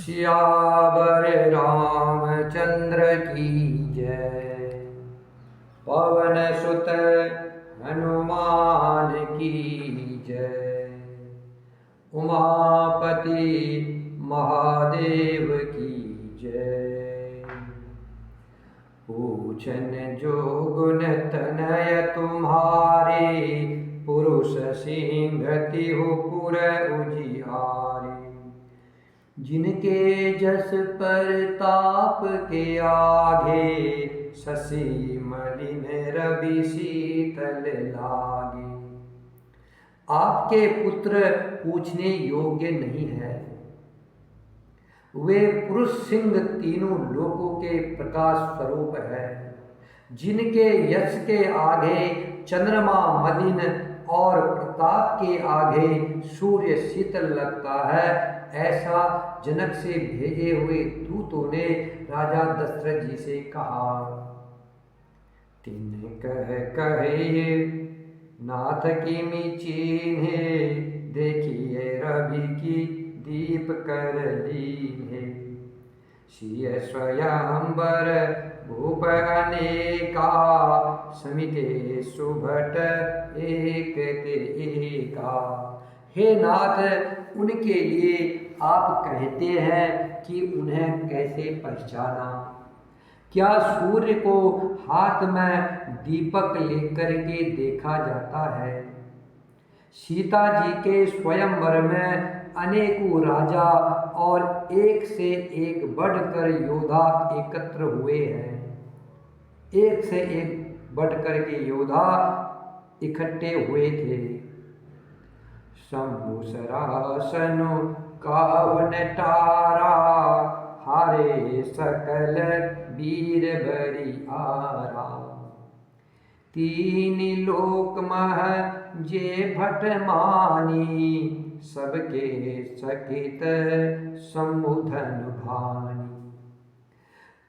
सियावर रामचंद्र की जय। पवन सुत हनुमान की जय। उमापति महादेव की जय। पूछन जो गुण तनय तुम्हारे, पुरुष सिंह तिहु पुर उजियारे। जिनके जस परताप के आगे, शशि मलिन रवि शीतल लागे। आपके पुत्र पूछने योग्य नहीं है। वे पुरुष सिंह तीनों लोकों के प्रकाश स्वरूप है। जिनके यश के आगे चंद्रमा मलिन और प्रताप के आगे सूर्य शीतल लगता है, ऐसा जनक से भेजे हुए दूतों ने राजा दशरथ जी से कहा। तिन कहे नाथ किमि चीन्हे, देखिए रवि की दीप कर लीन्हे। सिय स्वयंवर भूप अनेका, समिते सुभट एक ते एका। हे नाथ, उनके लिए आप कहते हैं कि उन्हें कैसे पहचाना। क्या सूर्य को हाथ में दीपक लेकर के देखा जाता है। सीता जी के स्वयंवर में अनेकों राजा और एक से एक बढ़कर योद्धा एकत्र हुए हैं। एक से एक बढ़कर के योद्धा इकट्ठे हुए थे। शंभु सरासनु कावन टारा, हारे सकल वीर बरियारा। तीन लोक मह जे भट मानी, सबके सकित समुधन भानी।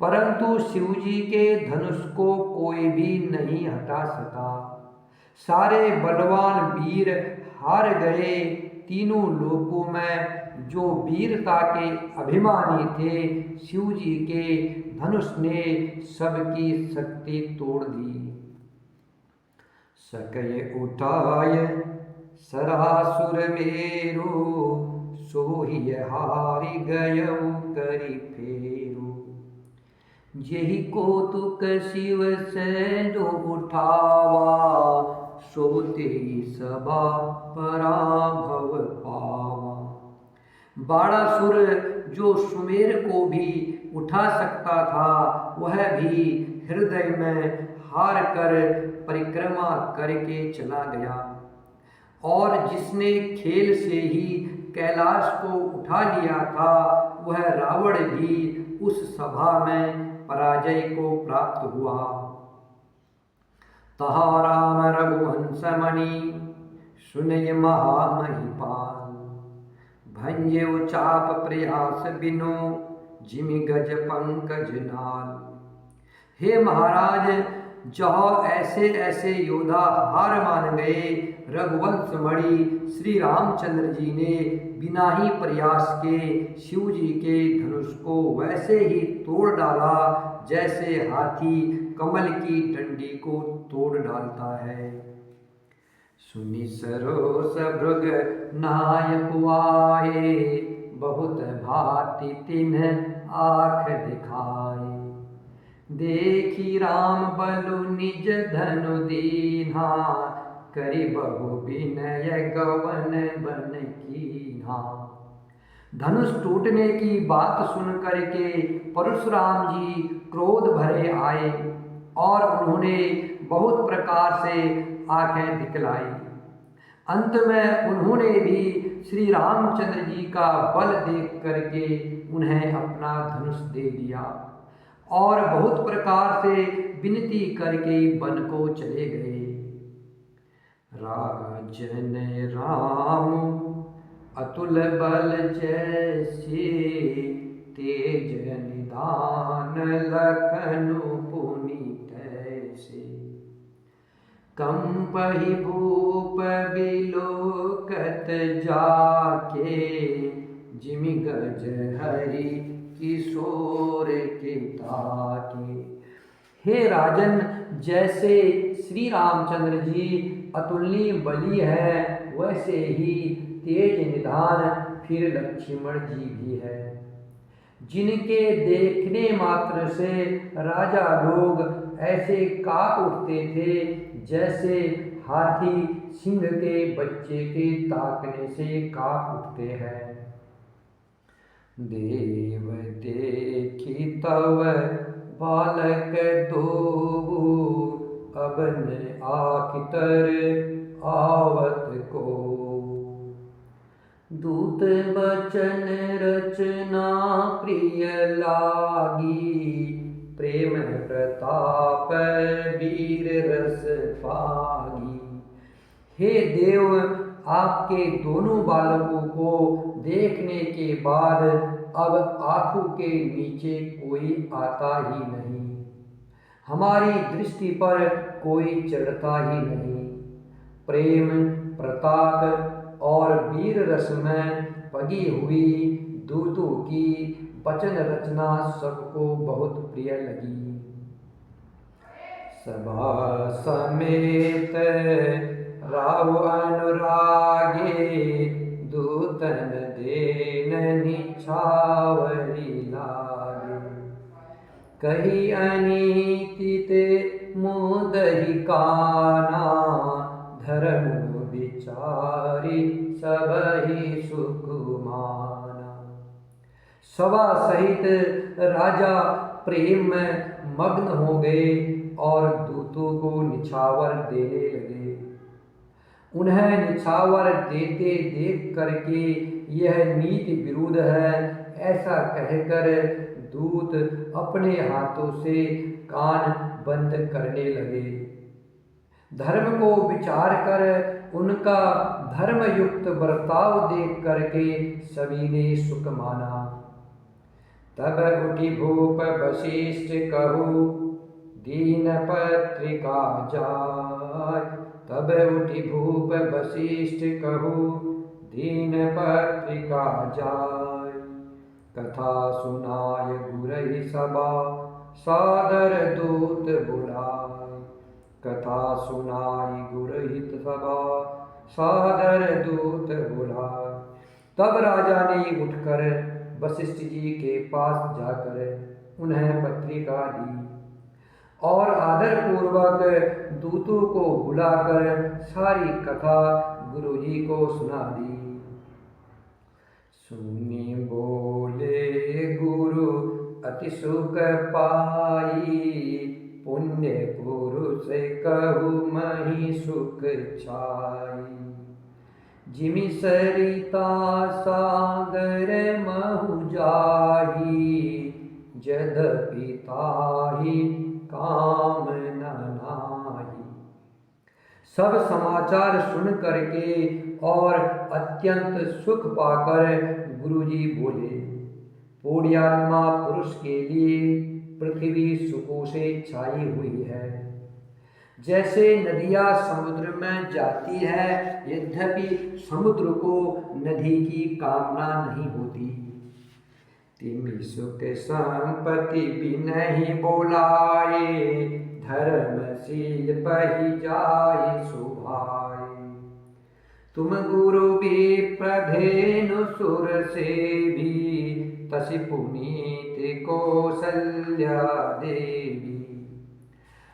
परंतु शिवजी के धनुष को कोई भी नहीं हटा सका। सारे बलवान वीर हार गए। तीनों लोकों में जो वीरता के अभिमानी थे, शिवजी के धनुष ने सबकी शक्ति तोड़ दी। सकय उठाय सरासुर मेरो, सोहि हारि गयउ करि फेरो। जेहि कौतुक शिव से जो उठावा, सोते सबा पराभव पावा। बाणासुर जो सुमेर को भी उठा सकता था, वह भी हृदय में हार कर परिक्रमा करके चला गया। और जिसने खेल से ही कैलाश को उठा लिया था, वह रावण भी उस सभा में पराजय को प्राप्त हुआ। तहाँ राम रघुवंश मणि, सुनय महामहिपाल। भंजो चाप प्रयास बिनु, जिमि गज पंकज नाल। हे महाराज, जहाँ ऐसे ऐसे योद्धा हार मान गए, रघुवंश मणि श्री रामचंद्र जी ने बिना ही प्रयास के शिव जी के धनुष को वैसे ही तोड़ डाला, जैसे हाथी कमल की डंडी को तोड़ डालता है। सुनि सरोस भृग नायक आए, बहुत भांति तिन्ह आँख दिखाए। देखी राम बलु निज धनु दीन्हा, करि बहु विनय गवन बन कीन्हा। धनुष टूटने की बात सुन करके परशुराम जी क्रोध भरे आए और उन्होंने बहुत प्रकार से आंखें दिखलाई। अंत में उन्होंने भी श्री रामचंद्र जी का बल देख करके उन्हें अपना धनुष दे दिया और बहुत प्रकार से विनती करके वन को चले गए। राजन राम अतुल बल जैसे, तेज निधान लखनु पुनि तैसे। कंपहि भूप बिलोकत जाके, जिमि गज हरि किशोर के ताके। हे राजन, जैसे श्री रामचंद्र जी अतुलनीय बली है, वैसे ही तेज निधान फिर लक्ष्मण जी भी है, जिनके देखने मात्र से राजा लोग ऐसे कांप उठते थे जैसे हाथी सिंह के बच्चे के ताकने से कांप उठते हैं। देव देखी तव बालक दो, अबन आखितर आवत को। दूत बचन रचना प्रिय लागी, प्रेम प्रताप वीर रस पागी। हे देव, आपके दोनों बालकों को देखने के बाद अब आंखों के नीचे कोई आता ही नहीं, हमारी दृष्टि पर कोई चढ़ता ही नहीं। प्रेम, प्रताप और वीर रस में पगी हुई दूतों की वचन रचना सबको बहुत प्रिय लगी। सभा समेत राव अनुरागे, दूतन देन निछावरी लागे। कही अनीति ते मोदहि काना, धर्म विचारी सबहि सुकुमाना। सभा सहित राजा प्रेम में मग्न हो गए और दूतों को निछावर देने लगे। उन्हें निछावर देते देख करके यह नीति विरुद्ध है ऐसा कहकर दूत अपने हाथों से कान बंद करने लगे। धर्म को विचार कर उनका धर्मयुक्त बर्ताव देख करके सभी ने सुख माना। तब उठी भूप वशिष्ठ कहु, दीन पत्रिका जाय। तब उठी भूप वशिष्ठ कहु, दीन पत्रिका जाय। कथा सुनाय गुरहि सभा, सादर दूत बुलाय। कथा सुनाई गुरहित सभा, सादर दूत बुलाय। तब राजा ने उठकर वशिष्ठ जी के पास जाकर उन्हें पत्रिका दी और आदर पूर्वक दूतों को बुलाकर सारी कथा गुरुजी को सुना दी। सुनी बोले गुरु अति सुख पाई, पुण्य पुरुष कहु मही सुख छाई। जिमि सरिता सागर महु जाही, यद्यपि ताहि काम न नाही। सब समाचार सुन करके और अत्यंत सुख पाकर गुरुजी बोले, पुण्यात्मा पुरुष के लिए पृथ्वी सुखों से छाई हुई है। जैसे नदियाँ समुद्र में जाती है, यद्यपि समुद्र को नदी की कामना नहीं होती। तिमि सुख संपत्ति बिनहि बोलाए, धर्मशील पहि जाय सुभाए। तुम गुरु भी प्रधेनु सुर से भी, तसि पुनीत कौसल्या देवी।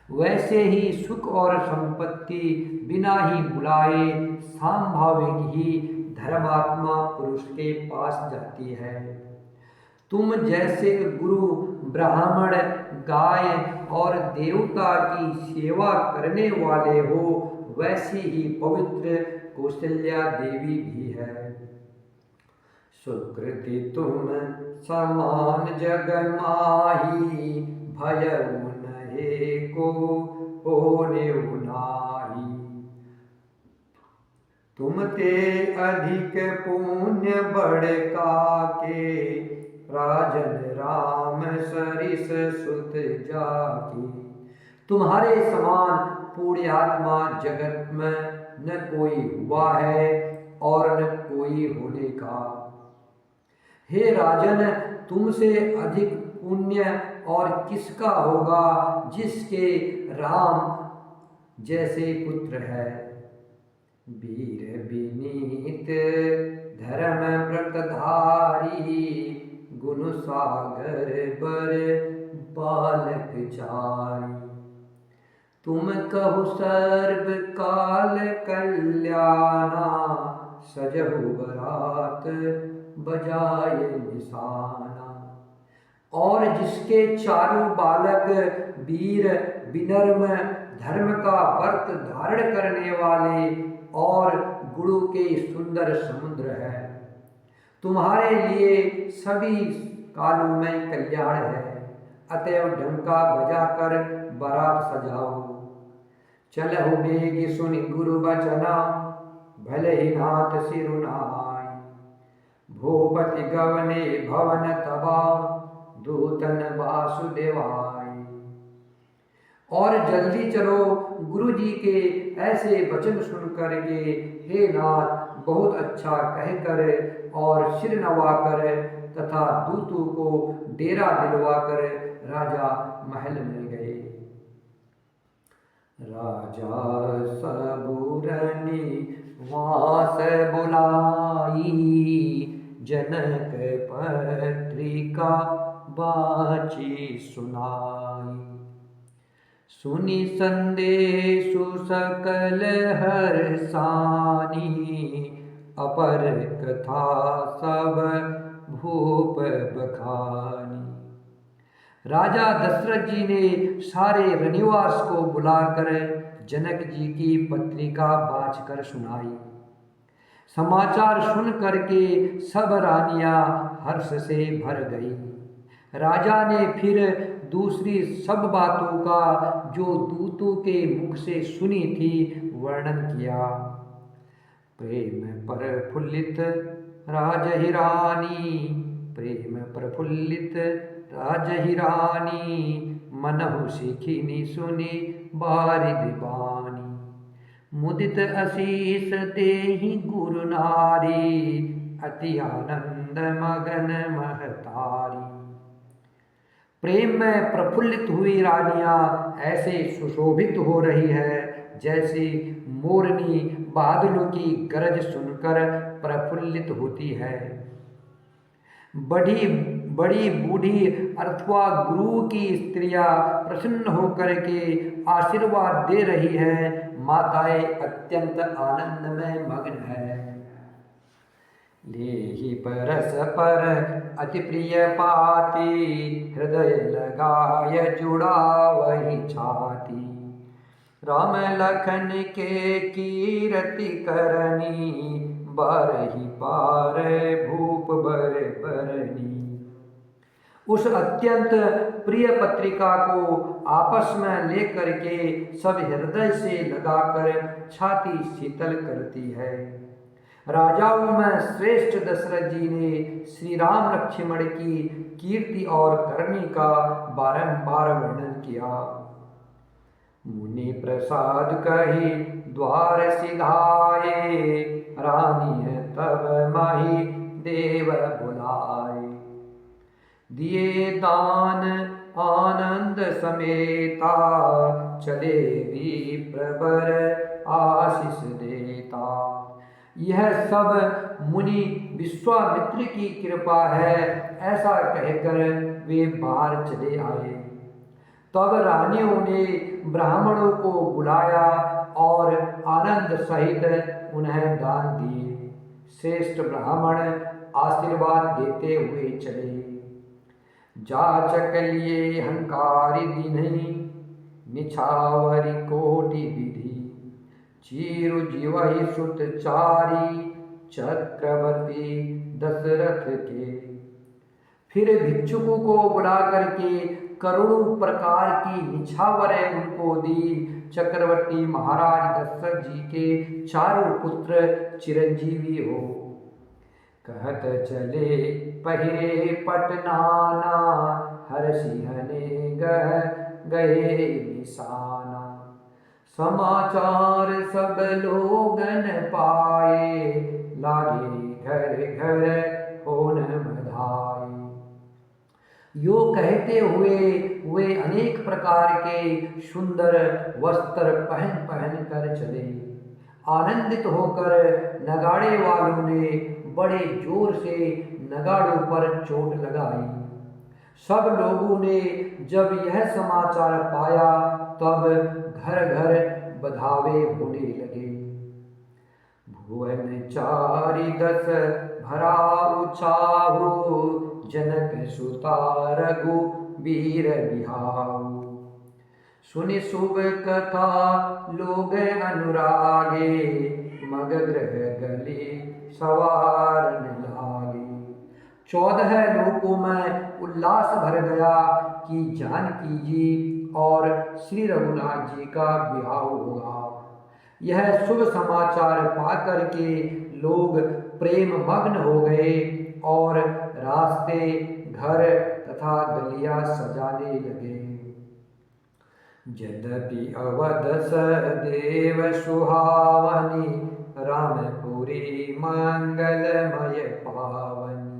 वैसे ही सुख और संपत्ति बिना ही बुलाए सांभाविक ही धर्मात्मा पुरुष के पास जाती है। तुम जैसे गुरु, ब्राह्मण, गाय और देवता की सेवा करने वाले हो, वैसी ही पवित्र कौशल्या देवी भी है। सुकृति तुम समान जग माही, भयउ नहे को होने नाही। तुम ते अधिक पुण्य बढ़ काके, राजन राम सरिस सुत जाकी। तुम्हारे समान पुण्यात्मा जगत में न कोई हुआ है और न कोई होने का। हे राजन, तुमसे अधिक पुण्य और किसका होगा जिसके राम जैसे पुत्र है। वीर विनीत धर्म व्रतधारी, गुण सागर बर बालक चारी। तुम कहु सर्व काल कल्याणा, सजहु बरात बजाय निशाना। और जिसके चारों बालक वीर विनम्र, धर्म का व्रत धारण करने वाले और गुरु के सुंदर समुद्र है। तुम्हारे लिए सभी कालों में कल्याण है, अतएव डंका बजाकर बारात सजाओ। चलहु बेग सुनि गुरु बचना, भले ही नाथ सिरुनाई। भूपति गवने भवन तबा, दूतन वासुदेवाय। और जल्दी चलो, गुरु जी के ऐसे वचन सुन करके हे नाथ बहुत अच्छा कहकर और सिर नवाकर तथा दूतों को डेरा दिलवाकर राजा महल में गए। राजा सबूरनी वास बुलाई, जनक पत्रिका बाची सुनाई। सुनि संदेशु सकल हर्षानी, अपर कथा सब भूप बखानी। राजा दशरथ जी ने सारे रनिवास को बुलाकर जनक जी की पत्रिका बाँचकर सुनाई। समाचार सुन करके सब रानियां हर्ष से भर गई। राजा ने फिर दूसरी सब बातों का जो दूतों के मुख से सुनी थी वर्णन किया। प्रेम प्रफुल्लित राजहिरानी, प्रेम प्रफुल्लित राजहिरानी, मनहु सिखिनी सुनी बारिद बानी। मुदित असीस देहि गुरु नारी, अति आनंद मगन महतारी। प्रेम में प्रफुल्लित हुई रानियां ऐसे सुशोभित हो रही है जैसे मोरनी बादलों की गरज सुनकर प्रफुल्लित होती है। बड़ी बड़ी बूढ़ी अथवा गुरु की स्त्रियां प्रसन्न होकर के आशीर्वाद दे रही है। माताएं अत्यंत आनंद में मग्न है। लेहि परस पर अति प्रिय पाती, हृदय लगाय जुड़ा वही छाती। राम लखन के कीरति करनी, बारही पार भूप बर बरनी। उस अत्यंत प्रिय पत्रिका को आपस में लेकर के सब हृदय से लगाकर छाती शीतल करती है। राजाओं में श्रेष्ठ दशरथ जी ने श्री राम लक्ष्मण की कीर्ति और करनी का बारंबार वर्णन किया। मुनि प्रसाद कही द्वार सिधाए, रानी तब माही देव बुलाए। दिए दान आनंद समेता, चले विप्रवर आशीष देता। यह सब मुनि विश्वामित्र की कृपा है, ऐसा कहकर वे बाहर चले आए। तब रानियों ने ब्राह्मणों को बुलाया और आनंद सहित उन्हें दान दिए। श्रेष्ठ ब्राह्मण आशीर्वाद देते हुए चले। जाचक लिए हंकारी दीन्हि, निछावरी कोटि विधि। चीरु जीवहि सुत चारी, चक्रवर्ती दशरथ के। फिर भिक्षुकों को बुला करके करोड़ों प्रकार की निछावरें उनको दी। चक्रवर्ती महाराज दशरथ जी के चारों पुत्र चिरंजीवी हो। कहत चले पहिरे पटनाना, हर्षिहने गए निशाना। समाचार सब लोगन पाए, लागे घर घर होन बधाए। यो कहते हुए वे अनेक प्रकार के सुंदर वस्त्र पहन पहन कर चले। आनंदित होकर नगाड़े वालों ने बड़े जोर से नगाड़ों पर चोट लगाई। सब लोगों ने जब यह समाचार पाया तब घर घर बधावे होने लगे। भुवन चारि दस भरा उचाहु, जनक सुता रघुबीर बिहाऊ। सुनि शुभ कथा लोग अनुरागे, मग ग्रह गली सवारन लागे। 14 लोकों में उल्लास भर गया कि जानकी जी और श्री रघुनाथ जी का विवाह होगा। यह शुभ समाचार पाकर के लोग प्रेम मग्न हो गए और रास्ते, घर तथा गलियां सजाने लगे। यद्यपि अवध सदेव सुहावनी, रामपुरी मंगलमय पावनी।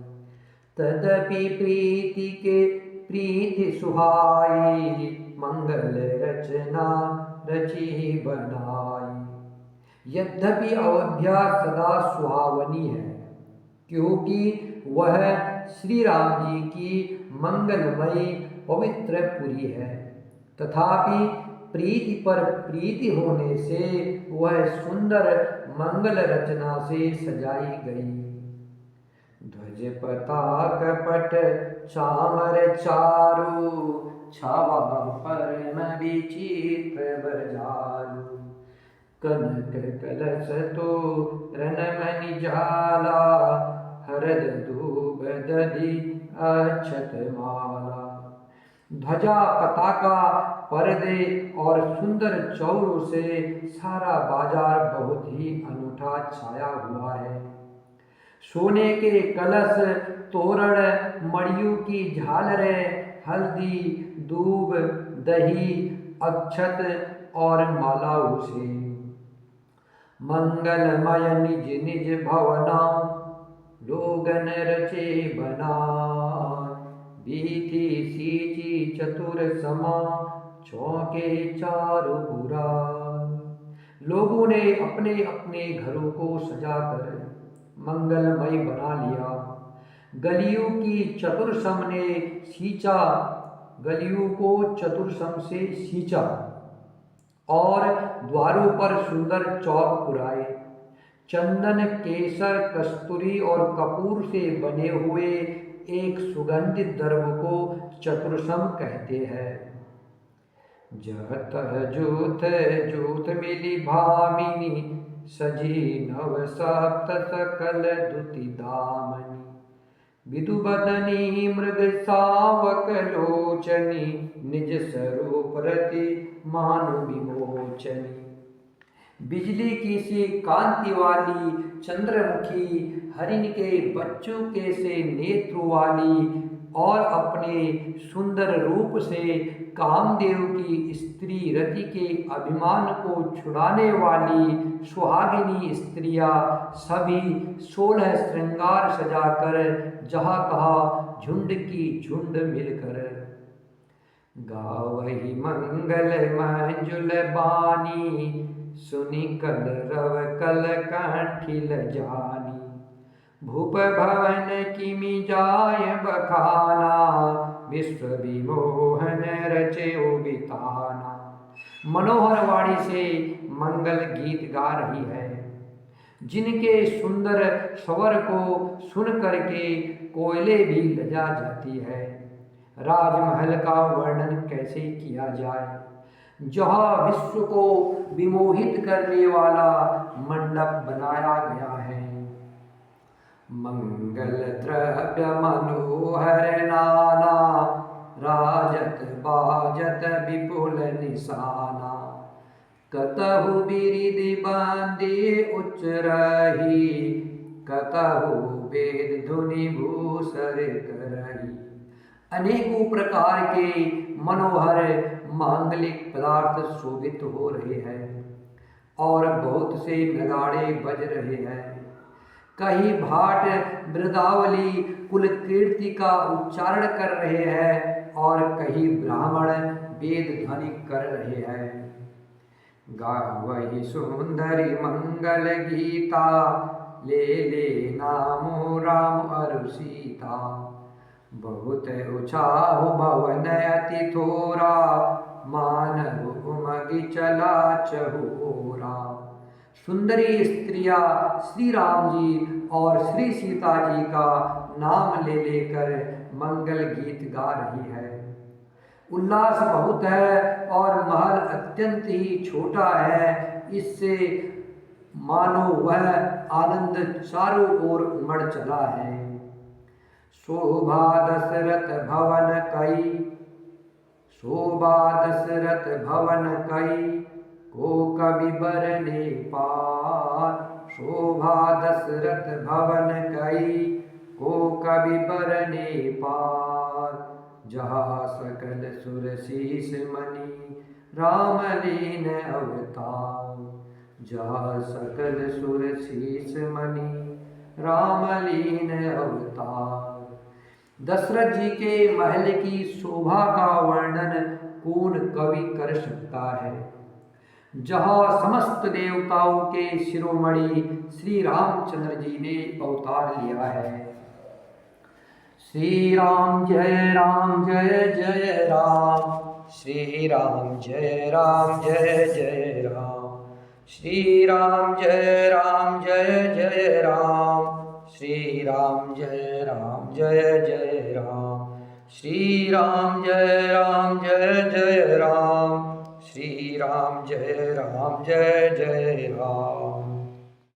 तदपि प्रीति के प्रीति सुहाई, मंगल रचना रची बनाई। यद्यपि अयोध्या सदा सुहावनी है, क्योंकि वह श्री राम जी की मंगलमयी पवित्र पुरी है, तथापि प्रीति पर प्रीति होने से वह सुंदर मंगल रचना से सजाई गई। ध्वज पताक पट चामर चारु, छावा परम विचित्र बरजालु। कनक कलश तोरण मणि जाला, हरद धूप दधि अक्षत माला। ध्वजा, पताका, पर्दे और सुंदर चौरों से सारा बाजार बहुत ही अनूठा छाया हुआ है। सोने के कलश, तोरण, मड़ियों की झालरें, हल्दी, दूब, दही, अक्षत और मालाओं से मंगलमय निज निज भवना, लोगन रचे बनाए। बीती सींची चतुर समा, चौके चारु पुरा। लोगों ने अपने अपने घरों को सजाकर मंगलमय बना लिया। गलियों की चतुर्सम ने सींचा, गलियों को चतुर्सम से सींचा और द्वारों पर सुंदर चौक पुराए। चंदन, केसर, कस्तूरी और कपूर से बने हुए एक सुगंधित द्रव्य को चतुर्सम कहते हैं। जत जूथ जूथ मिली भामिनी, सजी नव सप्त सकल दुति दामनी। विदु बदनी मृग सावक लोचनी, निज स्वरूप रति मानु विमोचनी। बिजली की सी कांति वाली, चंद्रमुखी, हरिण के बच्चों के से नेत्रों वाली और अपने सुंदर रूप से कामदेव की स्त्री रति के अभिमान को छुड़ाने वाली सुहागिनी स्त्रियां सभी 16 श्रृंगार सजाकर जहाँ कहा झुंड की झुंड मिलकर। गावहि मंगल मंजुल बानी, सुनि कलरव कल कंठिल जानी। भूप भवन किमि जाय बखाना, विश्व विमोहन रचयो बिताना। मनोहर वाणी से मंगल गीत गा रही है, जिनके सुंदर स्वर को सुन करके कोयले भी लजा जाती है। राजमहल का वर्णन कैसे किया जाए, जहाँ विश्व को विमोहित करने वाला मंडप बनाया गया है। मंगल द्रव्य मनोहर नाना, राजत बाजत विपुल निशाना। कतहु बिरिदि बांधे उच्च रही, कतहु वेद धुनि भूषर करही। अनेकों प्रकार के मनोहर मांगलिक पदार्थ शोभित हो रहे हैं और बहुत से नगाड़े बज रहे हैं। कहीं भाट मृदावली कुल कीर्ति का उच्चारण कर रहे हैं और कहीं ब्राह्मण वेद ध्वनि कर रहे हैं। गावहि सुंदरी मंगल गीता, ले नामो राम अरु सीता। बहुत उछाहु भवन अति थोरा, मानव उमगि चला चहुरा। सुंदरी स्त्रियां श्री राम जी और श्री सीता जी का नाम ले लेकर मंगल गीत गा रही है। उल्लास बहुत है और महल अत्यंत ही छोटा है, इससे मानो वह आनंद चारों ओर उमड़ चला है। शोभा दशरथ भवन कई, शोभा दशरथ भवन कई, को कवि बरने पार। शोभा दशरथ भवन कई, को कवि बरने पार। जहाँ सकल सुर शीस मणि, राम लीन अवतार। जहाँ सकल सुर शीस मणि, राम लीन अवतार। दशरथ जी के महल की शोभा का वर्णन कौन कवि कर सकता है। जहाँ समस्त देवताओं के शिरोमणि श्री रामचंद्र जी ने अवतार लिया है। श्री राम जय जय राम, श्री राम जय जय राम। श्री राम जय जय राम, श्री राम जय जय राम। श्री राम जय जय राम, श्री राम जय जय राम।